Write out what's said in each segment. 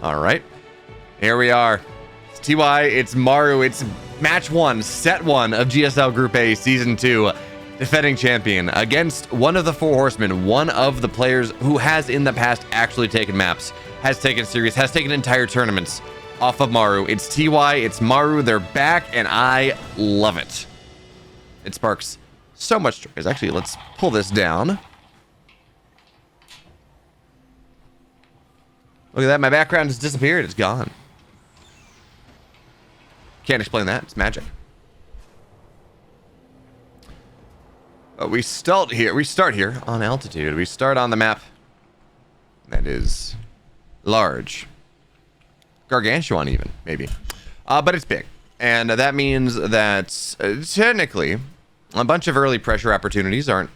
All right, here we are. It's TY, it's Maru, it's match 1, set 1 of GSL Group A Season 2, defending champion against one of the 4 horsemen, one of the players who has in the past actually taken maps, has taken series, has taken entire tournaments off of Maru. It's TY, it's Maru, they're back, and I love it. It sparks so much joy. Actually, let's pull this down. Look at that, my background has disappeared, it's gone. Can't explain that, it's magic. We start here on altitude. We start on the map that is large. Gargantuan even, maybe. But it's big. And that means that technically a bunch of early pressure opportunities aren't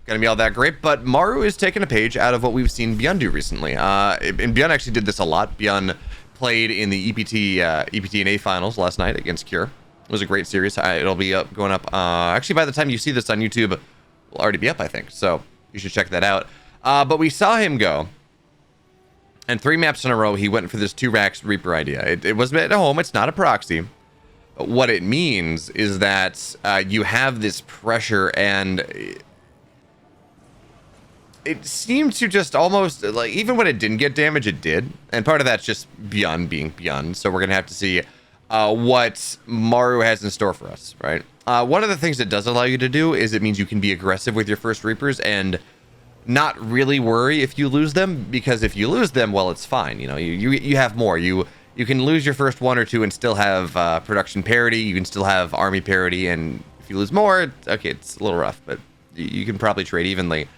going to be all that great, but Maru is taking a page out of what we've seen Bjorn do recently. And Bjorn actually did this a lot. Bjorn played in the EPT NA finals last night against Cure. It was a great series. It'll be going up. Actually, by the time you see this on YouTube, it'll already be up, I think. So you should check that out. But we saw him go, and 3 maps in a row, he went for this 2 racks Reaper idea. It was at home. It's not a proxy. But what it means is that you have this pressure, and it seemed to just almost, like, even when it didn't get damage, it did. And part of that's just Bjorn being Bjorn. So we're going to have to see what Maru has in store for us, right? One of the things it does allow you to do is it means you can be aggressive with your first Reapers and not really worry if you lose them, because if you lose them, well, it's fine. You know, you have more. You can lose your first 1 or 2 and still have production parity. You can still have army parity, and if you lose more, okay, it's a little rough, but you can probably trade evenly.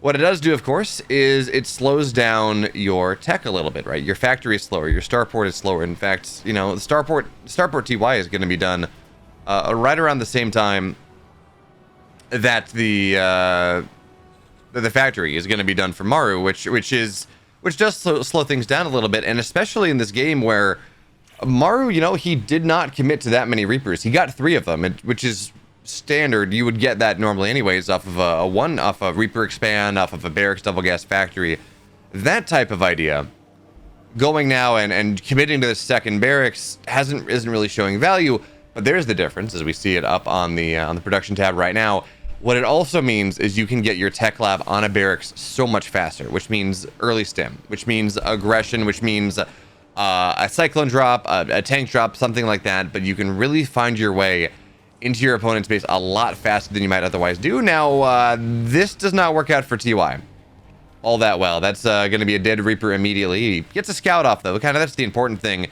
What it does do, of course, is it slows down your tech a little bit, right? Your factory is slower, your starport is slower. In fact, you know, the starport TY is going to be done right around the same time that the factory is going to be done for Maru, which does slow things down a little bit, and especially in this game where Maru, you know, he did not commit to that many Reapers. He got 3 of them, which is standard. You would get that normally anyways off of off a Reaper expand, off of a barracks double gas factory. That type of idea, going now and committing to the second barracks isn't really showing value. But there's the difference as we see it up on the production tab right now. What it also means is you can get your tech lab on a barracks so much faster, which means early stim, which means aggression, which means a cyclone drop, a tank drop, something like that. But you can really find your way into your opponent's base a lot faster than you might otherwise do. Now, this does not work out for TY all that well. That's going to be a dead Reaper immediately. He gets a scout off, though. Kind of that's the important thing.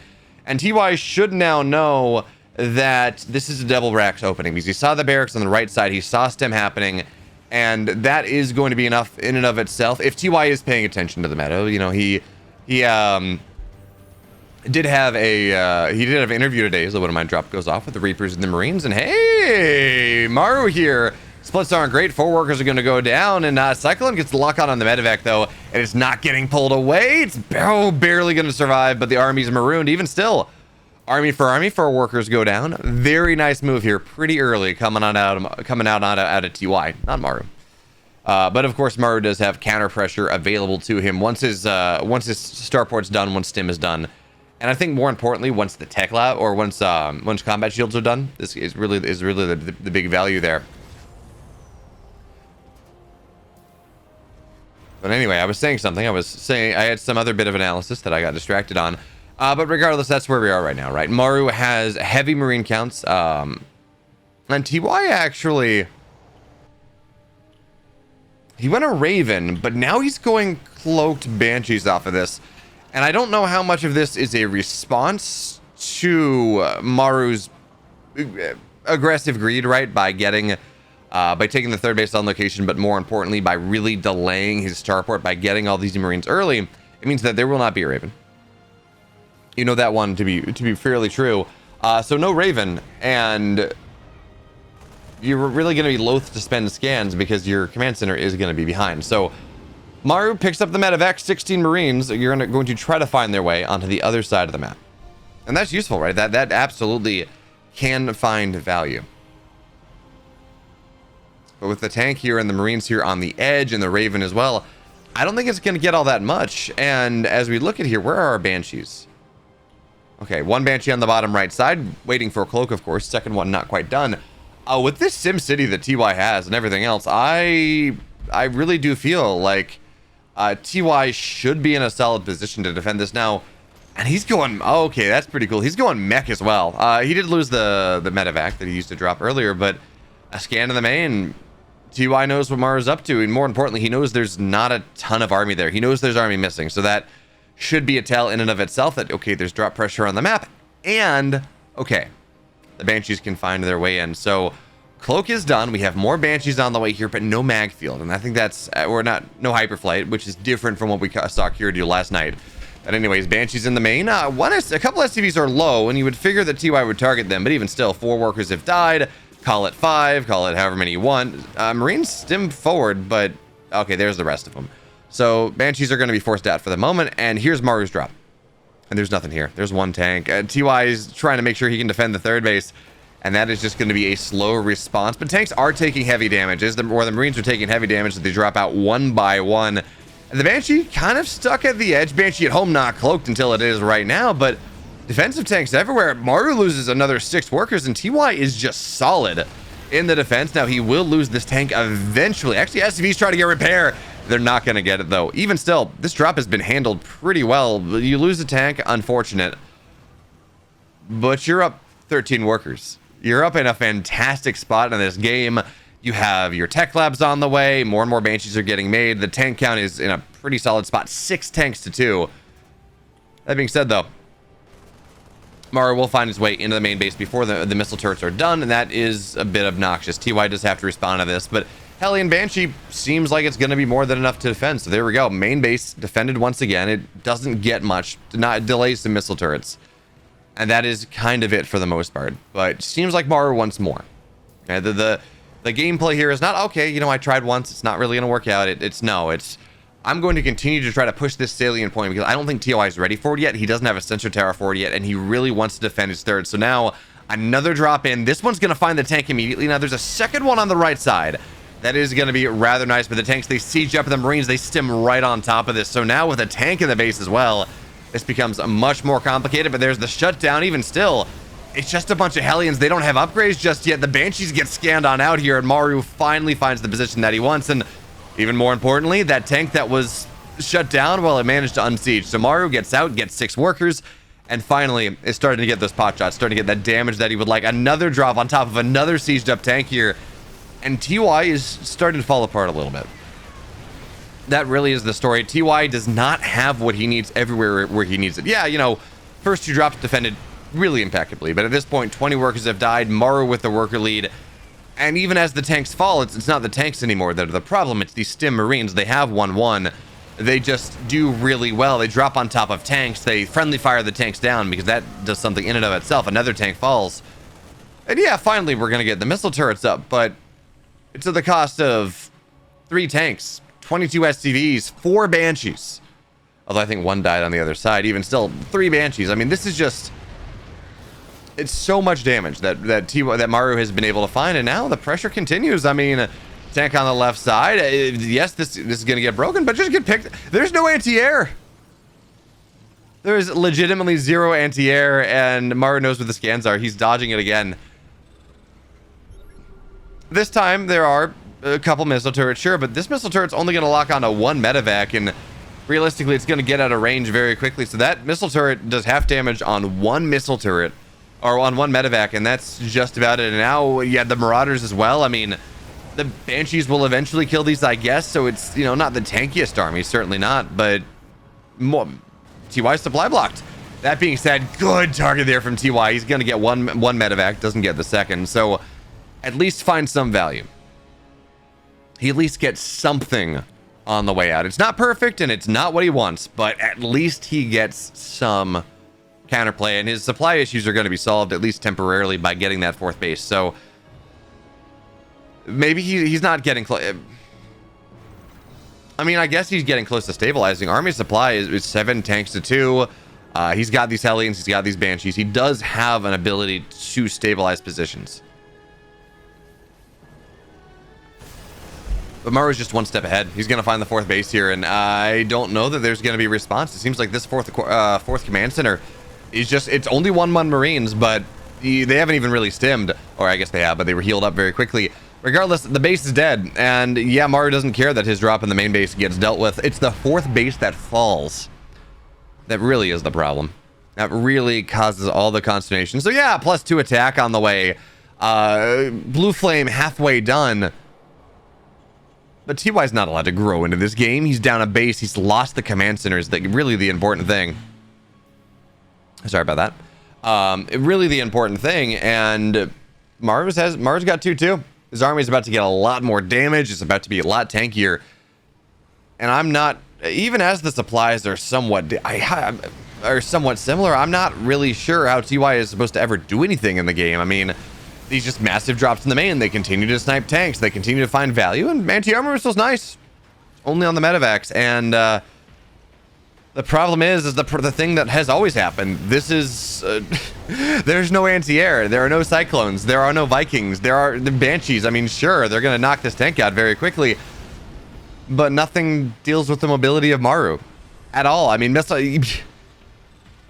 And TY should now know that this is a double racks opening, because he saw the barracks on the right side. He saw stem happening, and that is going to be enough in and of itself. If TY is paying attention to the meta, you know, he did have an interview today, so when my drop goes off with the Reapers and the Marines, and hey, Maru here. Splits aren't great. 4 workers are going to go down, and Cyclone gets the lock on the medevac, though, and it's not getting pulled away. It's barely going to survive, but the army's marooned. Even still, army, 4 workers go down. Very nice move here, pretty early, coming out of TY, not Maru. But of course, Maru does have counter pressure available to him once his starport's done, once stim is done. And I think more importantly, once the tech lab, or once combat shields are done, this is really the big value there. But anyway, I was saying something. I had some other bit of analysis that I got distracted on. But regardless, that's where we are right now, right? Maru has heavy Marine counts. And TY actually, he went a Raven, but now he's going cloaked Banshees off of this. And I don't know how much of this is a response to Maru's aggressive greed, right? By taking the 3rd base on location, but more importantly, by really delaying his starport, by getting all these Marines early. It means that there will not be a Raven. You know that one to be fairly true. So no Raven, and you're really going to be loath to spend scans because your command center is going to be behind. So Maru picks up the medevac, 16 Marines. You're going to try to find their way onto the other side of the map. And that's useful, right? That absolutely can find value. But with the tank here and the Marines here on the edge and the Raven as well, I don't think it's going to get all that much. And as we look at here, where are our Banshees? Okay, one Banshee on the bottom right side, waiting for a cloak, of course. Second one not quite done. With this Sim City that TY has and everything else, I really do feel like TY should be in a solid position to defend this now. And he's going, oh, okay, that's pretty cool. He's going mech as well. He did lose the medevac that he used to drop earlier, but a scan of the main, TY knows what Maru's up to, and more importantly, he knows there's not a ton of army there. He knows there's army missing, so that should be a tell in and of itself that, okay, there's drop pressure on the map, and, okay, the Banshees can find their way in. So, Cloak is done. We have more Banshees on the way here, but no mag field, and I think that's, or not, no hyperflight, which is different from what we saw Kira do last night. But anyways, Banshees in the main. A couple SCVs are low, and you would figure that TY would target them, but even still, 4 workers have died. Call it 5, call it however many you want. Marines stim forward, but okay, there's the rest of them. So Banshees are going to be forced out for the moment, and here's Maru's drop. And there's nothing here. There's one tank. TY is trying to make sure he can defend the third base, and that is just going to be a slow response. But tanks are taking heavy damage, the Marines are taking heavy damage, so they drop out one by one. And the Banshee kind of stuck at the edge. Banshee at home not cloaked until it is right now, but defensive tanks everywhere. Maru loses another 6 workers, and TY is just solid in the defense. Now, he will lose this tank eventually. Actually, SCVs try to get repair. They're not going to get it, though. Even still, this drop has been handled pretty well. You lose a tank, unfortunate. But you're up 13 workers. You're up in a fantastic spot in this game. You have your tech labs on the way. More and more Banshees are getting made. The tank count is in a pretty solid spot. 6 tanks to 2. That being said, though, Maru will find his way into the main base before the missile turrets are done, and that is a bit obnoxious. TY does have to respond to this, but Hellion Banshee seems like it's going to be more than enough to defend. So there we go. Main base defended once again. It doesn't get much. It delays the missile turrets. And that is kind of it for the most part. But seems like Maru wants more. Okay, the gameplay here is not, okay, you know, I tried once. It's not really going to work out. It's I'm going to continue to try to push this salient point because I don't think TY is ready for it yet. He doesn't have a sensor tower for it yet, and he really wants to defend his third. So now, another drop in. This one's going to find the tank immediately. Now, there's a second one on the right side. That is going to be rather nice, but the tanks, they siege up the Marines. They stim right on top of this. So now with a tank in the base as well, this becomes much more complicated, but there's the shutdown. Even still, it's just a bunch of Hellions. They don't have upgrades just yet. The Banshees get scanned on out here, and Maru finally finds the position that he wants, and even more importantly, that tank that was shut down, well, it managed to unsiege. So Maru gets out, gets 6 workers, and finally is starting to get those pot shots, starting to get that damage that he would like. Another drop on top of another sieged up tank here, and TY is starting to fall apart a little bit. That really is the story. TY does not have what he needs everywhere where he needs it. Yeah, you know, first 2 drops defended really impeccably, but at this point, 20 workers have died. Maru with the worker lead. And even as the tanks fall, it's not the tanks anymore that are the problem. It's these stim Marines. They have 1-1. They just do really well. They drop on top of tanks. They friendly fire the tanks down because that does something in and of itself. Another tank falls. And yeah, finally we're going to get the missile turrets up, but it's at the cost of 3 tanks, 22 SCVs, 4 Banshees. Although I think 1 died on the other side. Even still, 3 Banshees. I mean, this is just... it's so much damage that Maru has been able to find, and now the pressure continues. I mean, tank on the left side. Yes, this is going to get broken, but just get picked. There's no anti-air. There's legitimately 0 anti-air, and Maru knows what the scans are. He's dodging it again. This time, there are a couple missile turrets, sure, but this missile turret's only going to lock onto 1 medevac, and realistically, it's going to get out of range very quickly. So that missile turret does half damage on 1 missile turret, or on 1 medevac, and that's just about it. And now you have the Marauders as well. I mean, the Banshees will eventually kill these, I guess, so it's, you know, not the tankiest army, certainly not, but more TY supply blocked. That being said, good target there from TY. He's going to get one medevac, doesn't get the second, so at least find some value. He at least gets something on the way out. It's not perfect, and it's not what he wants, but at least he gets some counterplay, and his supply issues are going to be solved, at least temporarily, by getting that 4th base. So maybe he's not getting close. I mean, I guess he's getting close to stabilizing. Army supply is 7 tanks to 2. He's got these Hellions, he's got these Banshees. He does have an ability to stabilize positions. But Maru's just one step ahead. He's going to find the 4th base here, and I don't know that there's going to be a response. It seems like this fourth command center is just, it's only 1-1 Marines, but they haven't even really stimmed. Or I guess they have, but they were healed up very quickly. Regardless, the base is dead, and yeah, Maru doesn't care that his drop in the main base gets dealt with. It's the 4th base that falls that really is the problem. That really causes all the consternation. So yeah, +2 attack on the way. Blue Flame halfway done. But TY's not allowed to grow into this game. He's down a base. He's lost the command centers. Really the important thing. Sorry about that. Really the important thing. And Maru's got 2 too. His army is about to get a lot more damage. It's about to be a lot tankier. And I'm not, even as the supplies are somewhat similar, I'm not really sure how TY is supposed to ever do anything in the game. I mean, these just massive drops in the main. They continue to snipe tanks. They continue to find value, and anti-armor missile's nice. Only on the medevacs. And the problem is the thing that has always happened. This is there's no anti-air. There are no cyclones. There are no Vikings. There are the Banshees. I mean, sure, they're gonna knock this tank out very quickly, but nothing deals with the mobility of Maru at all. I mean,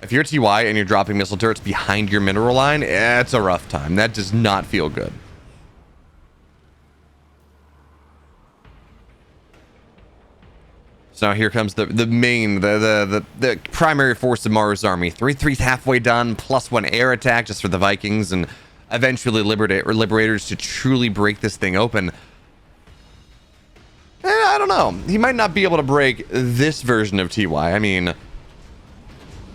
if you're TY and you're dropping missile turrets behind your mineral line, it's a rough time. That does not feel good. So now here comes the primary force of Maru's army. 3-3's halfway done, +1 air attack just for the Vikings, and eventually Liberators to truly break this thing open. I don't know. He might not be able to break this version of TY. I mean,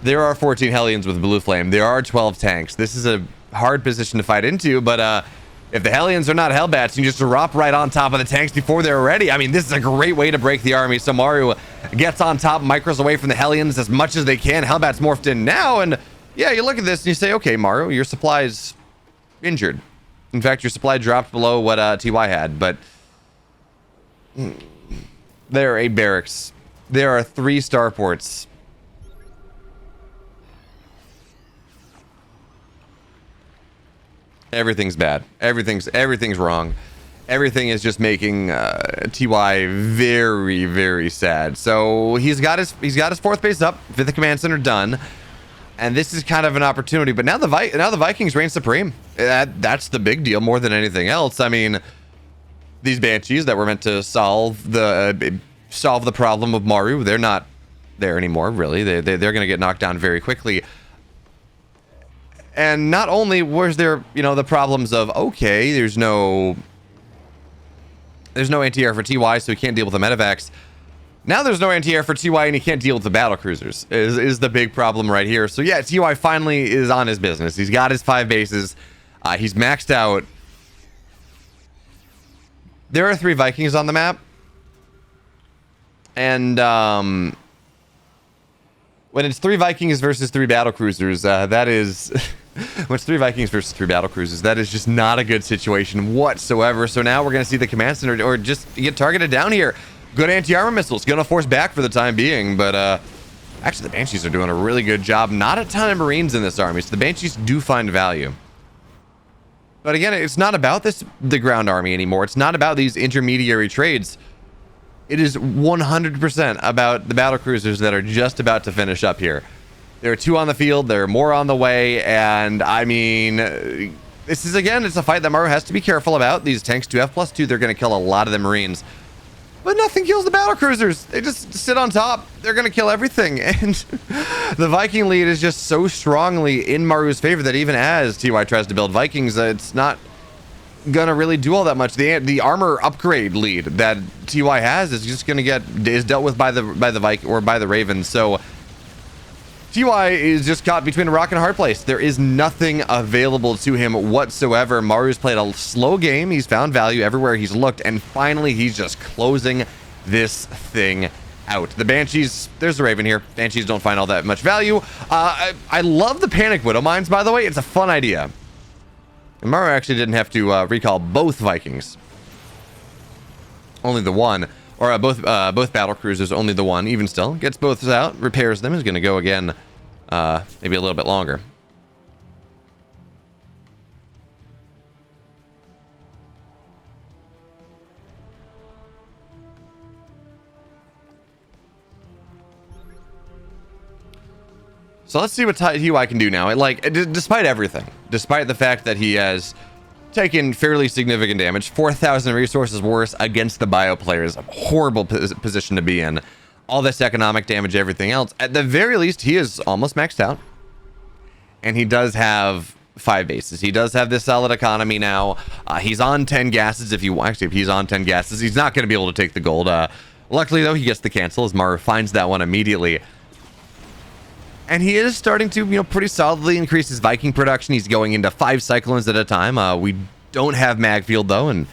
there are 14 Hellions with Blue Flame. There are 12 tanks. This is a hard position to fight into, but if the Hellions are not Hellbats, you just drop right on top of the tanks before they're ready. I mean, this is a great way to break the army. So Maru gets on top, micros away from the Hellions as much as they can. Hellbats morphed in now, and yeah, you look at this and you say, okay, Maru, your supply's injured. In fact, your supply dropped below what TY had, but there are 8 barracks. There are 3 starports. Everything's bad. Everything's wrong. Everything is just making TY very, very sad. So he's got his 4th base up, 5th command center done, and this is kind of an opportunity. But now the Vikings reign supreme. That's the big deal more than anything else. I mean, these Banshees that were meant to solve the problem of Maru, they're not there anymore. Really, they're going to get knocked down very quickly. And not only was there, the problems of, okay, there's no anti-air for TY, so he can't deal with the medevacs. Now there's no anti-air for TY, and he can't deal with the battle cruisers, is the big problem right here. So yeah, TY finally is on his business. He's got his 5 bases. He's maxed out. There are 3 Vikings on the map. And when it's 3 Vikings versus 3 battle cruisers, that is... when it's 3 Vikings versus 3 battle cruisers, that is just not a good situation whatsoever. So now we're going to see the command center or just get targeted down here. Good anti-armor missiles. Going to force back for the time being, but actually the Banshees are doing a really good job. Not a ton of Marines in this army, so the Banshees do find value. But again, it's not about the ground army anymore. It's not about these intermediary trades. It is 100% about the battle cruisers that are just about to finish up here. There are 2 on the field. There are more on the way. And I mean, this is, again, it's a fight that Maru has to be careful about. These tanks do have +2. They're going to kill a lot of the Marines. But nothing kills the battle cruisers. They just sit on top. They're going to kill everything. And the Viking lead is just so strongly in Maru's favor that even as TY tries to build Vikings, it's not going to really do all that much. The armor upgrade lead that TY has is just going to is dealt with by the Viking or by the Ravens. So TY is just caught between a rock and a hard place. There is nothing available to him whatsoever. Maru's played a slow game. He's found value everywhere he's looked, and finally he's just closing this thing out. The Banshees, there's the Raven here. Banshees don't find all that much value. I love the Panic Widow Mines, by the way. It's a fun idea. And Maru actually didn't have to recall both Vikings. Only the one. Or both battle cruisers, only the one. Even still, gets both out, repairs them. Is going to go again, maybe a little bit longer. So let's see what TY can do now. Despite everything, despite the fact that he has taken fairly significant damage, 4,000 resources worse against the bio players, a horrible position to be in. All this economic damage, everything else. At the very least, he is almost maxed out. And he does have 5 bases. He does have this solid economy now. He's on 10 gases. If he's on 10 gases, he's not going to be able to take the gold. Luckily, though, he gets the cancel as Maru finds that one immediately. And he is starting to, pretty solidly increase his Viking production. He's going into 5 Cyclones at a time. We don't have Magfield, though, and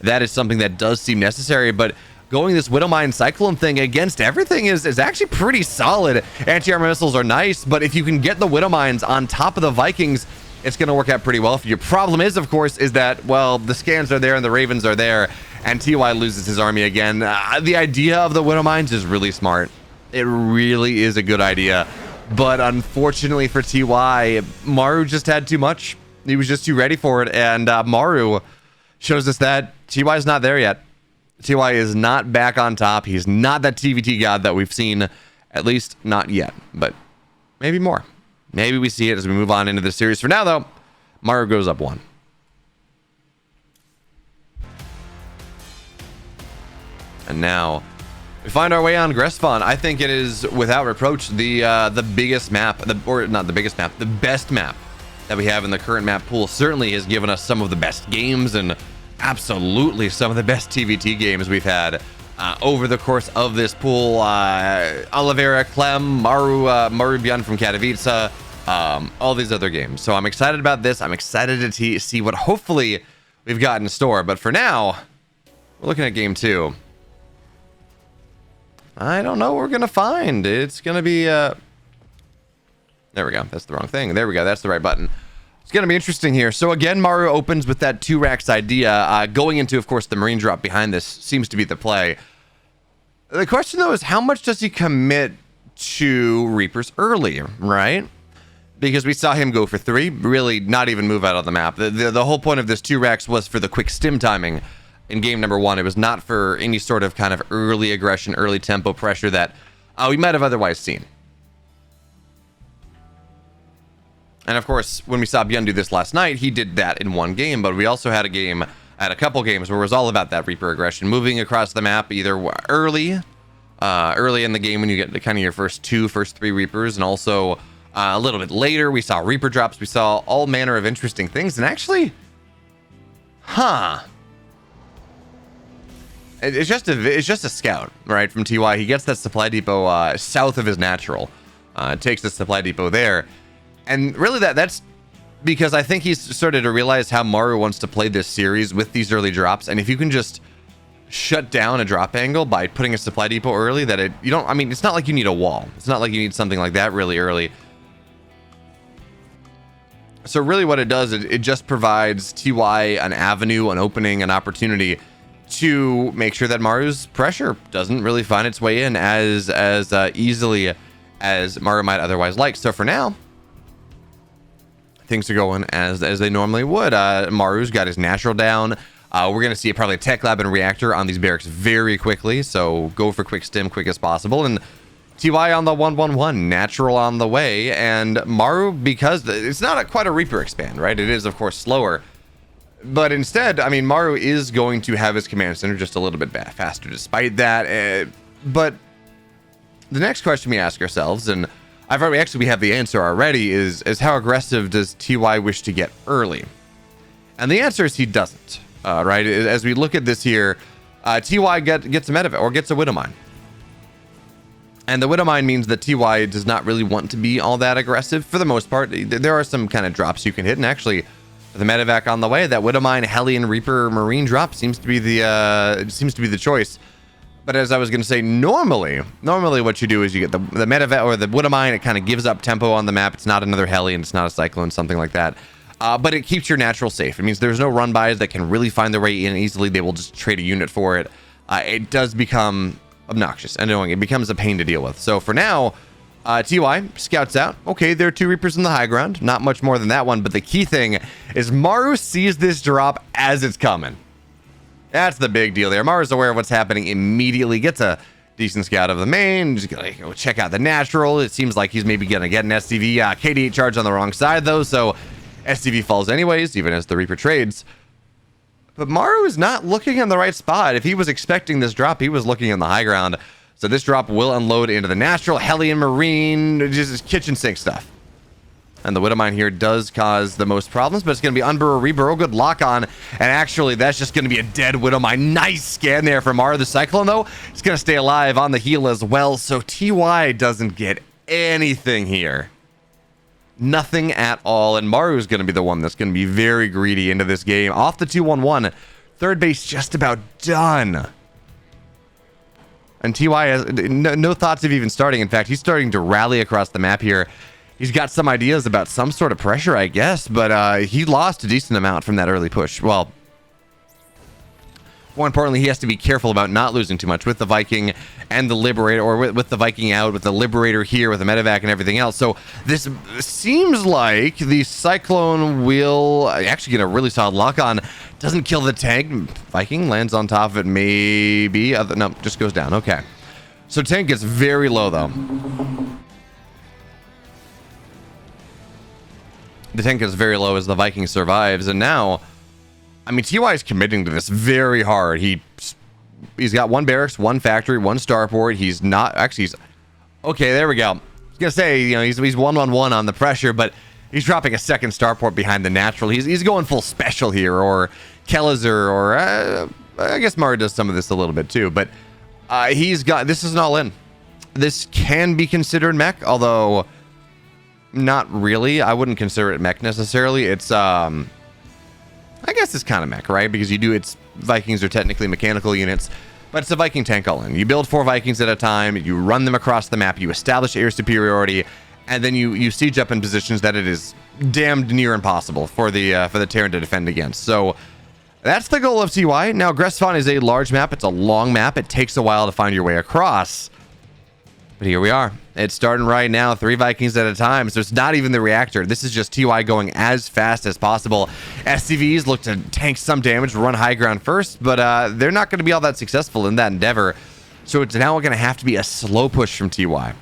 that is something that does seem necessary. But going this Widowmine Cyclone thing against everything is actually pretty solid. Anti-armor missiles are nice, but if you can get the Widowmines on top of the Vikings, it's going to work out pretty well for you. Problem is, of course, is that, well, the scans are there and the Ravens are there, and TY loses his army again. The idea of the Widowmines is really smart. It really is a good idea. But unfortunately for TY, Maru just had too much. He was just too ready for it, and Maru shows us that TY is not there yet. TY is not back on top. He's not that TvT god that we've seen, at least not yet, but maybe more. Maybe we see it as we move on into the series. For now, though, Maru goes up 1. And now we find our way on Gresfon. I think it is, without reproach, the biggest map, or not the biggest map, the best map that we have in the current map pool. Certainly has given us some of the best games and absolutely some of the best TvT games we've had over the course of this pool. Oliveira, Clem, Maru Beyond from Katowice, all these other games. So I'm excited about this. I'm excited to see what hopefully we've got in store. But for now, we're looking at game 2. I don't know what we're going to find. It's going to be... there we go. That's the wrong thing. There we go. That's the right button. It's going to be interesting here. So again, Maru opens with that 2 racks idea. Going into, of course, the Marine drop behind this seems to be the play. The question, though, is how much does he commit to Reapers early, right? Because we saw him go for 3, really not even move out of the map. The whole point of this 2 racks was for the quick stim timing in game number 1. It was not for any sort of kind of early aggression, early tempo pressure that we might have otherwise seen. And of course, when we saw Bjorn do this last night, he did that in 1 game, but we also had a couple games where it was all about that Reaper aggression, moving across the map either early in the game when you get kind of your first 3 Reapers, and also a little bit later we saw Reaper drops, we saw all manner of interesting things, and actually, it's just a scout, right, from TY. He gets that supply depot south of his natural, takes the supply depot there. And really that's because I think he's started to realize how Maru wants to play this series with these early drops. And if you can just shut down a drop angle by putting a supply depot early, it's not like you need a wall. It's not like you need something like that really early. So really what it does, it just provides TY an avenue, an opening, an opportunity to make sure that Maru's pressure doesn't really find its way in as easily as Maru might otherwise like. So for now, things are going as they normally would. Maru's got his natural down. We're going to see probably a tech lab and reactor on these barracks very quickly. So go for quick stim quick as possible. And TY on the 1-1-1, natural on the way. And Maru, because it's not quite a Reaper expand, right? It is, of course, slower. But instead, I mean, Maru is going to have his command center just a little bit faster despite that. But the next question we ask ourselves, and we have the answer already, is how aggressive does TY wish to get early? And the answer is he doesn't, right? As we look at this here, TY gets a Medivac or gets a Widowmine. And the Widowmine means that TY does not really want to be all that aggressive for the most part. There are some kind of drops you can hit, and actually the Medivac on the way, that Widowmine, Hellion, Reaper, Marine drop seems to be the choice. But as I was going to say, normally what you do is you get the Medivac or the Widowmine. It kind of gives up tempo on the map. It's not another Hellion. It's not a Cyclone, something like that. But it keeps your natural safe. It means there's no run bys that can really find their way in easily. They will just trade a unit for it. It does become obnoxious and annoying. It becomes a pain to deal with. So for now, TY scouts out. Okay, there are 2 Reapers in the high ground. Not much more than that one. But the key thing is Maru sees this drop as it's coming. That's the big deal there. Maru's aware of what's happening immediately, gets a Decent scout of the main. Just gonna go check out the natural. It seems like he's maybe gonna get an STV. KD8 charge on the wrong side though, so STV falls anyways, even as the Reaper trades. But Maru is not looking in the right spot. If he was expecting this drop, he was looking in the high ground. So this drop will unload into the natural, Hellion Marine, just kitchen sink stuff. And the Widowmine here does cause the most problems, but it's going to be Unburrow, Reburrow, good lock on. And actually, that's just going to be a dead Widowmine. Nice scan there from Maru. The Cyclone, though, is going to stay alive on the heal as well. So TY doesn't get anything here. Nothing at all. And Maru is going to be the one that's going to be very greedy into this game. Off the 2-1-1. Third base just about done. And TY has no thoughts of even starting. In fact, he's starting to rally across the map here. He's got some ideas about some sort of pressure, I guess, but he lost a decent amount from that early push. Well, more importantly, he has to be careful about not losing too much with the Viking and the Liberator, or with the Viking out, with the Liberator here, with the Medevac and everything else. So this seems like the Cyclone will actually get a really solid lock on. Doesn't kill the tank. Viking lands on top of it, maybe. No, just goes down. Okay. So tank gets very low, though. The tank is very low as the Viking survives, and now, I mean, TY is committing to this very hard. He's got one barracks, one factory, one starport. He's not actually. He's okay. There we go. I was gonna say, you know, he's 1-1-1 on the pressure, but he's dropping a second starport behind the natural. He's going full special here, or Kellizer, or I guess Maru does some of this a little bit too. But he's got this is an all in. This can be considered mech, although not really. I wouldn't consider it mech necessarily. It's I guess it's kind of mech, right? Because it's Vikings are technically mechanical units, but it's a Viking tank all in. You build 4 Vikings at a time, you run them across the map, you establish air superiority, and then you siege up in positions that it is damned near impossible for the Terran to defend against. So that's the goal of TY. Now, Gressfon is a large map. It's a long map. It takes a while to find your way across. But here we are. It's starting right now, 3 Vikings at a time. So it's not even the reactor. This is just TY going as fast as possible. SCVs look to tank some damage, run high ground first, but they're not going to be all that successful in that endeavor. So it's now going to have to be a slow push from TY.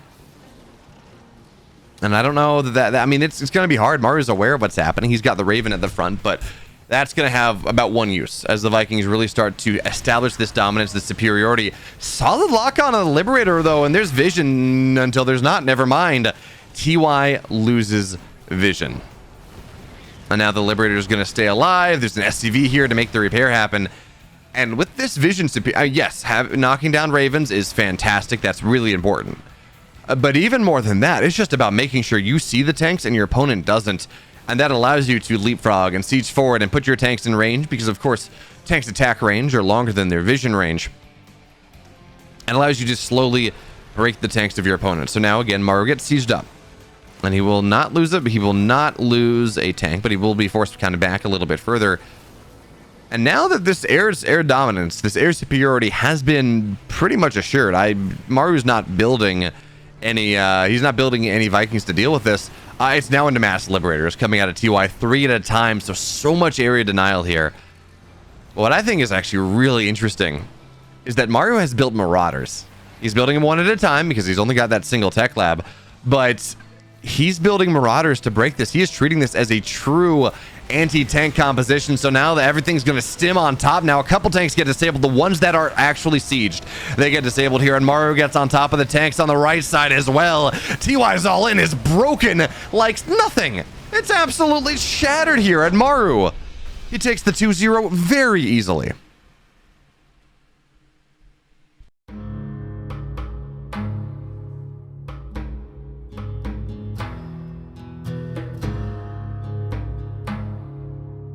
And I don't know that I mean, it's going to be hard. Maru's aware of what's happening. He's got the Raven at the front, but that's going to have about one use as the Vikings really start to establish this dominance, this superiority. Solid lock on the Liberator, though, and there's vision until there's not. Never mind. TY loses vision. And now the Liberator is going to stay alive. There's an SCV here to make the repair happen. And with this vision, yes, knocking down Ravens is fantastic. That's really important. But even more than that, it's just about making sure you see the tanks and your opponent doesn't. And that allows you to leapfrog and siege forward and put your tanks in range, because of course tanks attack range are longer than their vision range, and allows you to slowly break the tanks of your opponent. So now again, Maru gets sieged up, and he will not lose it, but he will not lose a tank, but he will be forced kind of back a little bit further. And now that this air dominance, this air superiority has been pretty much assured, Maru's not building any he's not building any Vikings to deal with this. It's now into mass Liberators coming out of TY 3 at a time, so much area denial here. What I think is actually really interesting is that Maru has built Marauders. He's building them one at a time because he's only got that single tech lab, but he's building Marauders to break this. He is treating this as a true anti-tank composition. So now that everything's going to stim on top. Now a couple tanks get disabled. The ones that are actually sieged, they get disabled here, and Maru gets on top of the tanks on the right side as well. TY's all in is broken like nothing. It's absolutely shattered here, and Maru, he takes the 2-0 very easily.